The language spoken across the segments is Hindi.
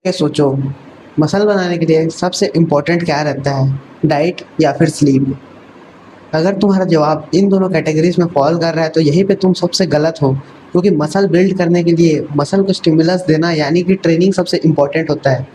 ये सोचो, मसल बनाने के लिए सबसे इम्पोर्टेंट क्या रहता है, डाइट या फिर स्लीप? अगर तुम्हारा जवाब इन दोनों कैटेगरीज में फॉल कर रहा है तो यहीं पे तुम सबसे गलत हो। क्योंकि मसल बिल्ड करने के लिए मसल को स्टिमुलस देना यानी कि ट्रेनिंग सबसे इम्पोर्टेंट होता है।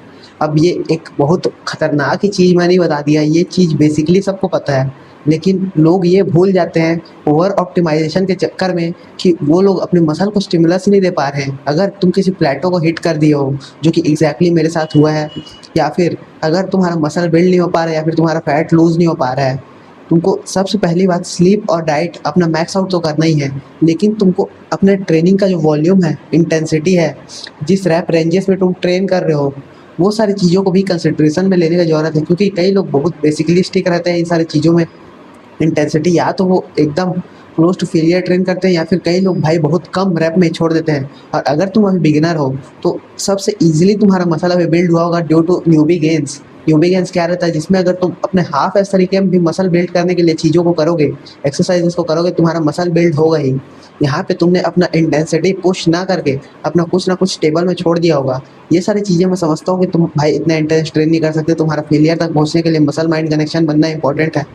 अब ये एक बहुत खतरनाक ही चीज़ मैंने बता दिया, ये चीज़ बेसिकली सबको पता है, लेकिन लोग ये भूल जाते हैं ओवर ऑप्टिमाइजेशन के चक्कर में कि वो लोग अपने मसल को स्टिमुलस ही नहीं दे पा रहे हैं। अगर तुम किसी प्लेटो को हिट कर दिए हो, जो कि एग्जैक्टली मेरे साथ हुआ है, या फिर अगर तुम्हारा मसल बिल्ड नहीं हो पा रहा है या फिर तुम्हारा फैट लूज नहीं हो पा रहा है, तुमको सबसे पहली बात स्लीप और डाइट अपना मैक्स आउट तो करना ही है। लेकिन तुमको अपने ट्रेनिंग का जो वॉल्यूम है, इंटेंसिटी है, जिस रैप रेंजेस में तुम ट्रेन कर रहे हो, वो सारी चीज़ों को भी कंसिडरेशन में लेने की ज़रूरत है। क्योंकि कई लोग बहुत बेसिकली स्टिक रहते हैं इन सारी चीज़ों में। इंटेंसिटी या तो वो एकदम क्लोज टू फेलियर ट्रेन करते हैं, या फिर कई लोग भाई बहुत कम रैप में छोड़ देते हैं। और अगर तुम अभी बिगिनर हो तो सबसे ईजिली तुम्हारा मसल अभी बिल्ड हुआ होगा due to newbie gains. Newbie gains क्या रहता है, जिसमें अगर तुम अपने हाफ एस तरीके में भी मसल बिल्ड करने के लिए चीज़ों को करोगे, एक्सरसाइजेस को करोगे, तुम्हारा मसल बिल्ड होगा ही। यहाँ पे तुमने अपना इंटेंसिटी पुश ना करके अपना कुछ ना कुछ टेबल में छोड़ दिया होगा। ये सारी चीज़ें मैं समझता हूँ कि तुम भाई इतना इंटेंस ट्रेन नहीं कर सकते, तुम्हारा फेलियर तक पहुँचने के लिए मसल माइंड कनेक्शन बनना इंपॉर्टेंट है।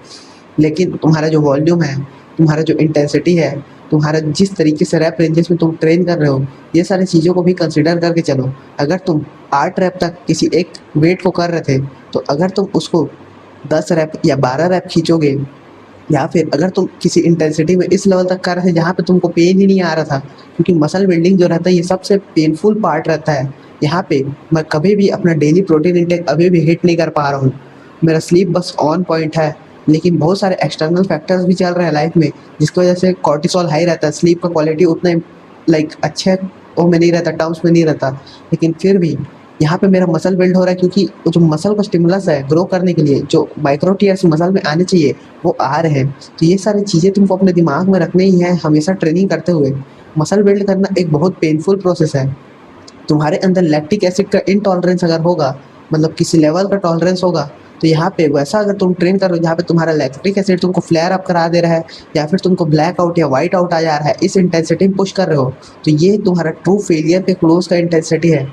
लेकिन तुम्हारा जो वॉल्यूम है, तुम्हारा जो इंटेंसिटी है, तुम्हारा जिस तरीके से रैप रेंजेस में तुम ट्रेन कर रहे हो, ये सारी चीज़ों को भी कंसिडर करके चलो। अगर तुम 8 रैप तक किसी एक वेट को कर रहे थे, तो अगर तुम उसको 10 रैप या 12 रैप खींचोगे, या फिर अगर तुम किसी इंटेंसिटी में इस लेवल तक कर रहे थे जहाँ पे तुमको पेन ही नहीं आ रहा था, क्योंकि मसल बिल्डिंग जो रहता है ये सबसे पेनफुल पार्ट रहता है। यहाँ पे मैं कभी भी अपना डेली प्रोटीन इंटेक अभी भी हिट नहीं कर पा रहा हूँ। मेरा स्लीप बस ऑन पॉइंट है, लेकिन बहुत सारे एक्सटर्नल फैक्टर्स भी चल रहे हैं लाइफ में, जिसकी वजह से कॉर्टिसोल हाई रहता है, स्लीप का क्वालिटी उतना अच्छे वो में नहीं रहता, टर्म्स में नहीं रहता। लेकिन फिर भी यहाँ पे मेरा मसल बिल्ड हो रहा है, क्योंकि वो जो मसल का स्टिमुलस है ग्रो करने के लिए, जो माइक्रो टीयर्स मसल में आने चाहिए वो आ रहे हैं। तो ये सारी चीज़ें तुमको अपने दिमाग में रखनी ही है हमेशा ट्रेनिंग करते हुए। मसल बिल्ड करना एक बहुत पेनफुल प्रोसेस है। तुम्हारे अंदर लैक्टिक एसिड का इनटॉलरेंस अगर होगा, मतलब किसी लेवल का टॉलरेंस होगा, तो यहाँ पे वैसा अगर तुम ट्रेन कर रहे हो जहाँ पे तुम्हारा लैक्टिक एसिड तुमको फ्लेयर अप करा दे रहा है, या फिर तुमको ब्लैक आउट या वाइट आउट आ जा रहा है, इस इंटेंसिटी में पुश कर रहे हो, तो ये तुम्हारा ट्रू फेलियर के क्लोज का इंटेंसिटी है।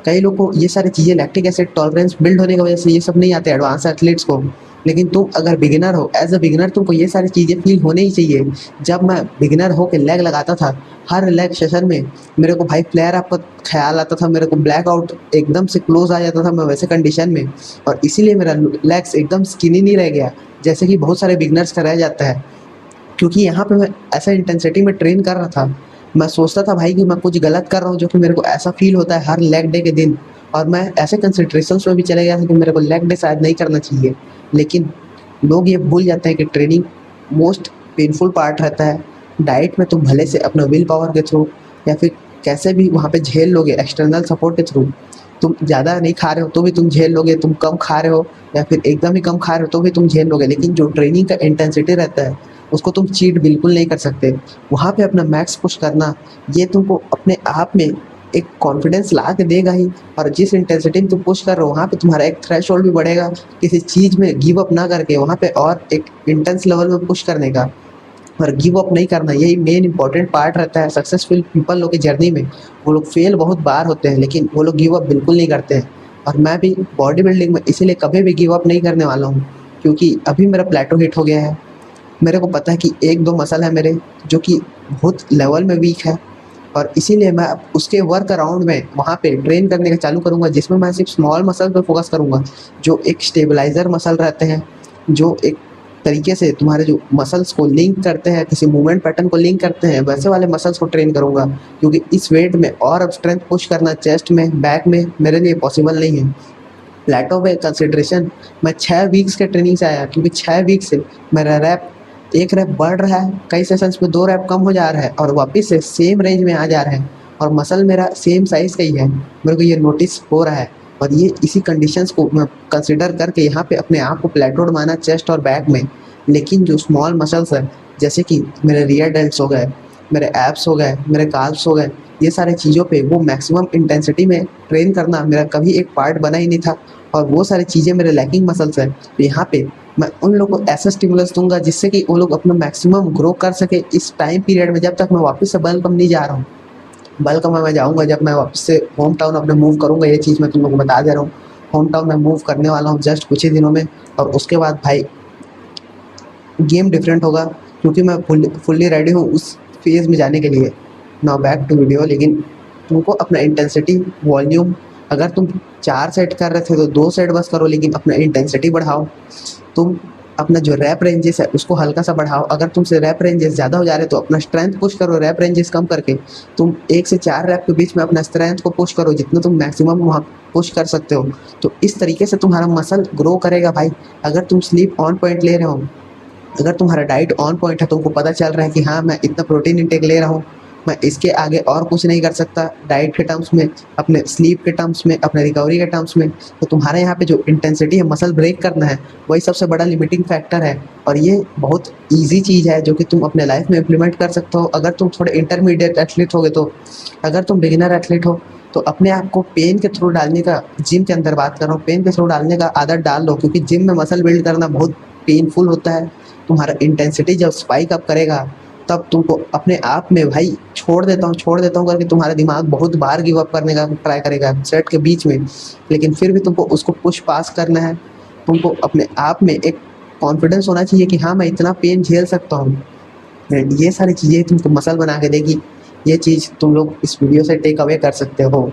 कई लोग को ये सारी चीज़ें लैक्टिक एसिड टॉलरेंस बिल्ड होने की वजह से ये सब नहीं आते एडवांस एथलीट्स को। लेकिन तुम अगर बिगिनर हो, एज अ बिगिनर तुमको ये सारी चीज़ें फील होने ही चाहिए। जब मैं बिगिनर होकर लेग लगाता था, हर लेग सेशन में मेरे को भाई फ्लेयर अप का ख्याल आता था, मेरे को ब्लैक आउट एकदम से क्लोज आ जाता था मैं वैसे कंडीशन में। और इसीलिए मेरा लेग्स एकदम स्किनी नहीं रह गया, जैसे कि बहुत सारे बिगनर्स का रह जाता है। क्योंकि यहाँ पे मैं ऐसा इंटेंसिटी में ट्रेन कर रहा था, मैं सोचता था भाई कि मैं कुछ गलत कर रहा हूँ, जो कि मेरे को ऐसा फील होता है हर लेग डे के दिन। और मैं ऐसे कंसंट्रेशंस में भी चले गया था कि मेरे को लेग डे शायद नहीं करना चाहिए। लेकिन लोग ये भूल जाते हैं कि ट्रेनिंग मोस्ट पेनफुल पार्ट रहता है। डाइट में तुम भले से अपना विल पावर के थ्रू या फिर कैसे भी वहाँ पे झेल लोगे, एक्सटर्नल सपोर्ट के थ्रू। तुम ज़्यादा नहीं खा रहे हो तो भी तुम झेल लोगे, तुम कम खा रहे हो या फिर एकदम ही कम खा रहे हो तो भी तुम झेल लोगे। लेकिन जो ट्रेनिंग का इंटेंसिटी रहता है उसको तुम चीट बिल्कुल नहीं कर सकते। वहाँ पे अपना मैक्स पुश करना, ये तुमको अपने आप में एक कॉन्फिडेंस ला के देगा ही। और जिस इंटेंसिटी में तुम पुश कर रहे हो वहाँ पे तुम्हारा एक थ्रेशोल्ड भी बढ़ेगा किसी चीज़ में गिव अप ना करके, वहाँ पे और एक इंटेंस लेवल में पुश करने का। और गिव अप नहीं करना, यही मेन इंपॉर्टेंट पार्ट रहता है सक्सेसफुल पीपल लोग की जर्नी में। वो लोग फेल बहुत बार होते हैं, लेकिन वो लोग गिव अप बिल्कुल नहीं करते हैं। और मैं भी बॉडी बिल्डिंग में इसीलिए कभी भी गिव अप नहीं करने वाला हूँ, क्योंकि अभी मेरा प्लेटो हिट हो गया है। मेरे को पता है कि एक दो मसल है मेरे जो कि बहुत लेवल में वीक है, और इसीलिए मैं उसके वर्क अराउंड में वहाँ पे ट्रेन करने का चालू करूँगा, जिसमें मैं सिर्फ स्मॉल मसल पे फोकस करूँगा, जो एक स्टेबलाइजर मसल रहते हैं, जो एक तरीके से तुम्हारे जो मसल्स को लिंक करते हैं, किसी मूवमेंट पैटर्न को लिंक करते हैं, वैसे वाले मसल्स को ट्रेन करूँगा। क्योंकि इस वेट में और अब स्ट्रेंथ पुश करना चेस्ट में, बैक में मेरे लिए पॉसिबल नहीं है। प्लेटो पे कंसिडरेशन मैं 6 वीक्स के ट्रेनिंग से आया, क्योंकि 6 वीक से मेरा रैप, एक रैप बढ़ रहा है, कई सेशंस में 2 रैप कम हो जा रहा है और वापस से सेम रेंज में आ जा रहा है, और मसल मेरा सेम साइज़ का ही है। मेरे को ये नोटिस हो रहा है, और ये इसी कंडीशंस को मैं कंसिडर करके यहाँ पे अपने आप को प्लेटोड माना चेस्ट और बैक में। लेकिन जो स्मॉल मसल्स है, जैसे कि मेरे रियर डेल्ट्स हो गए, मेरे एब्स हो गए, मेरे काल्व्स हो गए, ये सारी चीज़ों पे वो मैक्सिमम इंटेंसिटी में ट्रेन करना मेरा कभी एक पार्ट बना ही नहीं था। और वो सारी चीज़ें मेरे लैकिंग मसल्स हैं। तो यहाँ पे मैं उन लोगों को ऐसा स्टिमुलस दूंगा जिससे कि वो लोग अपना मैक्सिमम ग्रो कर सके इस टाइम पीरियड में, जब तक मैं वापस से बल्क नहीं जा रहा हूँ। बल्क में मैं जाऊँगा जब मैं वापस से होम टाउन अपने मूव करूँगा, ये चीज़ मैं तुम लोगों को बता दे रहा हूँ। होम टाउन मैं मूव करने वाला हूँ जस्ट कुछ ही दिनों में, और उसके बाद भाई गेम डिफरेंट होगा, क्योंकि मैं फुल्ली रेडी हूँ उस फेज़ में जाने के लिए। Now back to video. लेकिन तुमको अपना इंटेंसिटी, वॉल्यूम, अगर तुम 4 सेट कर रहे थे तो 2 सेट बस करो, लेकिन अपना इंटेंसिटी बढ़ाओ। तुम अपना जो रैप रेंजेस है उसको हल्का सा बढ़ाओ। अगर तुमसे रैप रेंजेस ज़्यादा हो जा रहे हैं तो अपना स्ट्रेंथ पुश करो, रैप रेंजेस कम करके। तुम 1 से 4 रैप के बीच में अपना स्ट्रेंथ को पुश करो, जितना तुम मैक्सिमम वहाँ पुश कर सकते हो। तो इस तरीके से तुम्हारा मसल ग्रो करेगा भाई। अगर तुम स्लीप ऑन पॉइंट ले रहे हो, अगर तुम्हारा डाइट ऑन पॉइंट है, तुमको पता चल रहा है कि हाँ मैं इतना प्रोटीन इंटेक ले रहा हूँ, मैं इसके आगे और कुछ नहीं कर सकता डाइट के टर्म्स में, अपने स्लीप के टर्म्स में, अपने रिकवरी के टर्म्स में, तो तुम्हारे यहाँ पे जो इंटेंसिटी है मसल ब्रेक करना है, वही सबसे बड़ा लिमिटिंग फैक्टर है। और ये बहुत ईजी चीज़ है जो कि तुम अपने लाइफ में इम्प्लीमेंट कर सकते हो। अगर तुम थोड़े इंटरमीडिएट एथलीट होगे तो, अगर तुम बिगिनर एथलीट हो तो अपने आप को पेन के थ्रू डालने का, जिम के अंदर बात कर रहा हूँ, पेन के थ्रू डालने का आदत डाल लो, क्योंकि जिम में मसल बिल्ड करना बहुत पेनफुल होता है। तुम्हारा इंटेंसिटी जब स्पाइक अप करेगा तब तुमको अपने आप में भाई छोड़ देता हूँ करके तुम्हारा दिमाग बहुत बार गिव अप करने का ट्राई करेगा सेट के बीच में, लेकिन फिर भी तुमको उसको पुश पास करना है। तुमको अपने आप में एक कॉन्फिडेंस होना चाहिए कि हाँ मैं इतना पेन झेल सकता हूँ। ये सारी चीज़ें तुमको मसल बना के देगी। ये चीज़ तुम लोग इस वीडियो से टेक अवे कर सकते हो।